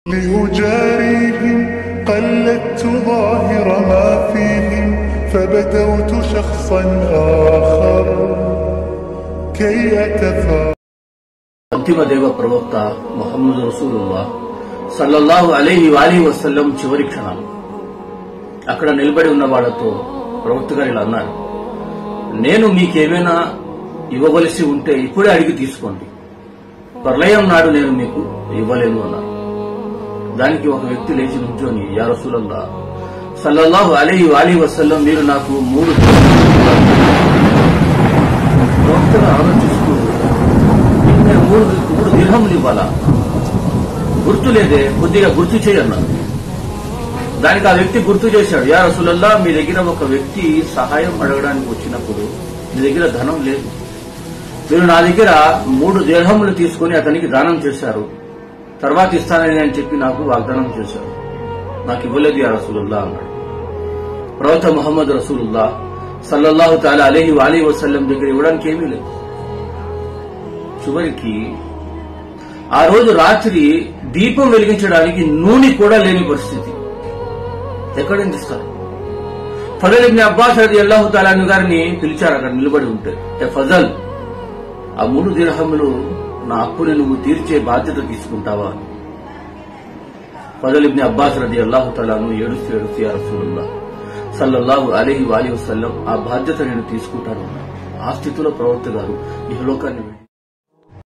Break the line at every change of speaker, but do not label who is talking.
لأجاريهم قلدت ظاهر ما فيهم فبدوت شخصا آخر كي أتفاءل.
అంతిమ దేవ ప్రవక్త ముహమ్మద్ రసూలుల్లాహ్ సల్లల్లాహు అలైహి వసల్లం చివరి క్షణాలు. అక్కడ నిలబడి ఉన్న వాళ్లతో ప్రవక్త గారు ఇలా అన్నారు, నేను మీకేమైనా ఇవ్వవలసి ఉంటే ఇప్పుడే అడిగి తీసుకోండి, ప్రళయం నాడు నేను మీకు ఇవ్వలేను అన్నారు. దానికి ఒక వ్యక్తి లేచి నుంచొని, యా రసూలల్లాహ్ సల్లల్లాహు అలైహి వసల్లం, మీరు నాకు 3 ప్రవక్తగా ఆలోచిస్తూ నేను 3 దిర్హములు ఇవ్వాలా? గుర్తు లేదే, కొద్దిగా గుర్తు చేయన్నారు. దానికి ఆ వ్యక్తి గుర్తు చేశాడు, యా రసూలల్లాహ్ మీ దగ్గర ఒక వ్యక్తి సహాయం అడగడానికి వచ్చినప్పుడు మీ దగ్గర ధనం లేదు, మీరు నా దగ్గర 3 దిర్హములు తీసుకుని అతనికి దానం చేశారు, తర్వాత ఇస్తానని అని చెప్పి నాకు వాగ్దానం చేశారు, నాకు ఇవ్వలేదు యా రసూలుల్లాహ్ అన్నాడు. ప్రవక్త ముహమ్మద్ రసూలుల్లాహ్ సల్లల్లాహు తఆలా అలైహి వసల్లం దగ్గర ఇవ్వడానికి ఏమీ లేదు. చివరికి ఆ రోజు రాత్రి దీపం వెలిగించడానికి నూనె కూడా లేని పరిస్థితి. ఎక్కడ ఇస్తారు? ఫజల్ ఇబ్న్ అబ్బాస్ రదియల్లాహు తఆలా అన్హు గారిని పిలిచారు. అక్కడ నిలబడి ఉంటే, ఏ ఫజల్, ఆ 3 దిర్హములు నా అప్పుని నువ్వు తీర్చే బాధ్యత తీసుకుంటావా? ఫజల్ ఇబ్న్ అబ్బాస్ రదియల్లాహు తఆలా అన్హు ఏడుస్తూ యా రసూలుల్లాహ్ సల్లల్లాహు అలైహి వసల్లం, ఆ బాధ్యత నేను తీసుకుంటాను. ఆ స్థితిలో ప్రవక్త గారు ఇహలోకాన్ని